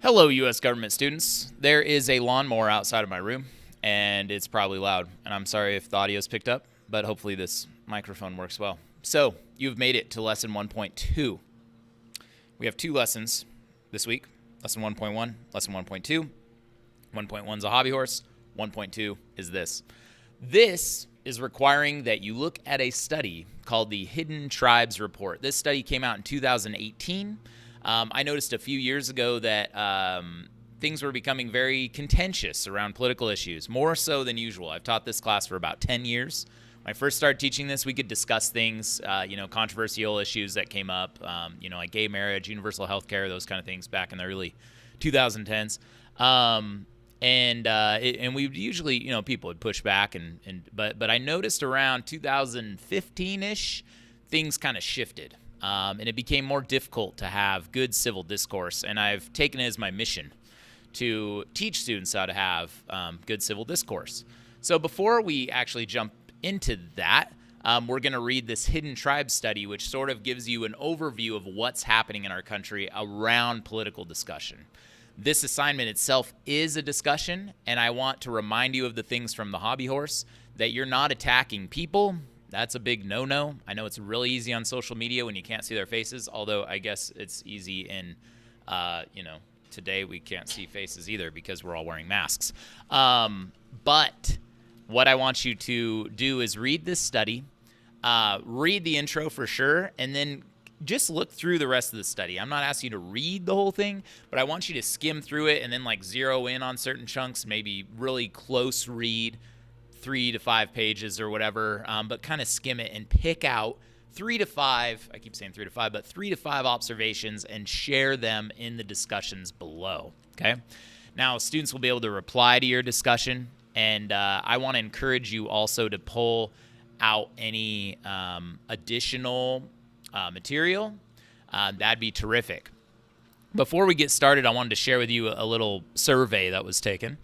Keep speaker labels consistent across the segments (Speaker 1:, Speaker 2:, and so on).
Speaker 1: Hello, U.S. government students. There is a lawnmower outside of my room, and it's probably loud. And I'm sorry if the audio's picked up, but hopefully this microphone works well. So, you've made it to lesson 1.2. We have two lessons this week. Lesson 1.1, lesson 1.2. 1.1 is a hobby horse. 1.2 is this. This is requiring that you look at a study called the Hidden Tribes Report. This study came out in 2018. I noticed a few years ago that things were becoming very contentious around political issues, more so than usual. I've taught this class for about 10 years. When I first started teaching this, we could discuss things, controversial issues that came up, like gay marriage, universal health care, those kind of things back in the early 2010s. And we would usually, people would push back, but I noticed around 2015-ish, things kind of shifted. And it became more difficult to have good civil discourse. And I've taken it as my mission to teach students how to have good civil discourse. So before we actually jump into that, we're going to read this Hidden Tribes study, which sort of gives you an overview of what's happening in our country around political discussion. This assignment itself is a discussion, and I want to remind you of the things from the hobby horse, that you're not attacking people. That's a big no-no. I know it's really easy on social media when you can't see their faces, although I guess it's easy in, today we can't see faces either because we're all wearing masks. But what I want you to do is read this study, read the intro for sure, and then just look through the rest of the study. I'm not asking you to read the whole thing, but I want you to skim through it and then zero in on certain chunks, maybe really close read, 3 to 5 pages or whatever, but kind of skim it and pick out 3 to 5, I keep saying 3 to 5, but 3 to 5 observations and share them in the discussions below, okay? Now, students will be able to reply to your discussion, and I want to encourage you also to pull out any additional material. That'd be terrific. Before we get started, I wanted to share with you a little survey that was taken.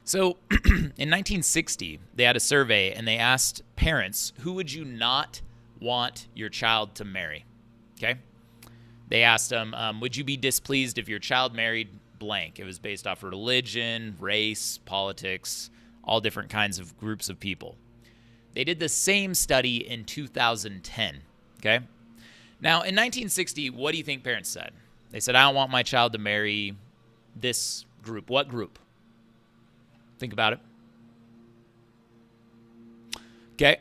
Speaker 1: So in 1960, they had a survey, and they asked parents, who would you not want your child to marry? Okay? They asked them, would you be displeased if your child married blank? It was based off religion, race, politics, all different kinds of groups of people. They did the same study in 2010, okay? Now, in 1960, what do you think parents said? They said, I don't want my child to marry this group. What group? Think about it. Okay.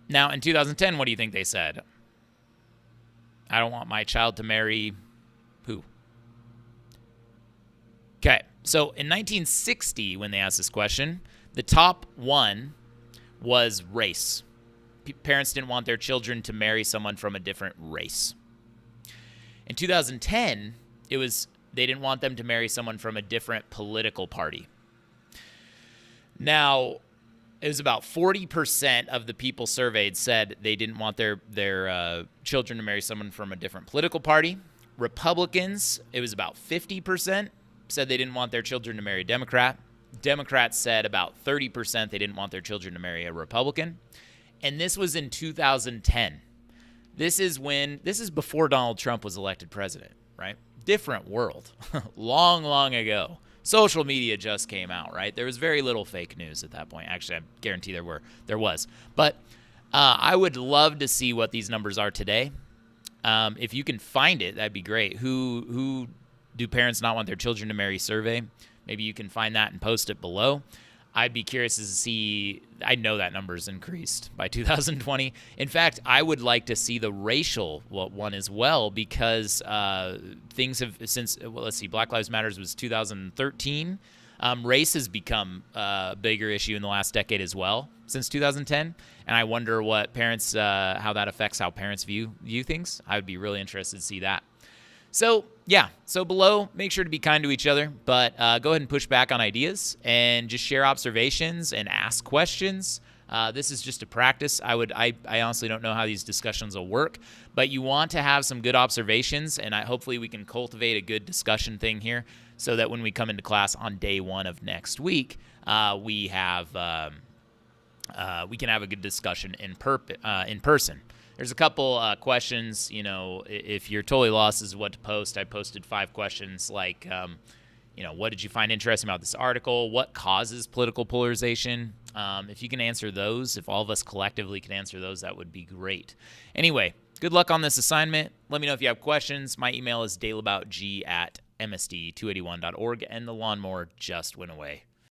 Speaker 1: Now, in 2010, what do you think they said? I don't want my child to marry who? Okay. So in 1960, when they asked this question, the top one was race. Parents didn't want their children to marry someone from a different race. In 2010, it was they didn't want them to marry someone from a different political party. Now, it was about 40% of the people surveyed said they didn't want their children to marry someone from a different political party. Republicans, it was about 50%, said they didn't want their children to marry a Democrat. Democrats said about 30% they didn't want their children to marry a Republican. And this was in 2010. This is before Donald Trump was elected president, right? Different world. Long, long ago. Social media just came out, right? There was very little fake news at that point. Actually, I guarantee there was. But I would love to see what these numbers are today. If you can find it, that'd be great. Who do parents not want their children to marry survey? Maybe you can find that and post it below. I'd be curious to see. I know that number's increased by 2020. In fact, I would like to see the racial one as well, because things have let's see, Black Lives Matter was 2013. Race has become a bigger issue in the last decade as well, since 2010. And I wonder what parents, how that affects how parents view things. I would be really interested to see that. So, yeah. So below, make sure to be kind to each other, but go ahead and push back on ideas and just share observations and ask questions. This is just a practice. I honestly don't know how these discussions will work, but you want to have some good observations, and hopefully we can cultivate a good discussion thing here so that when we come into class on day 1 of next week, we can have a good discussion in person. There's a couple questions, if you're totally lost as to what to post, I posted 5 questions like, what did you find interesting about this article? What causes political polarization? If you can answer those, if all of us collectively can answer those, that would be great. Anyway, good luck on this assignment. Let me know if you have questions. My email is daleaboutg@msd281.org, and the lawnmower just went away.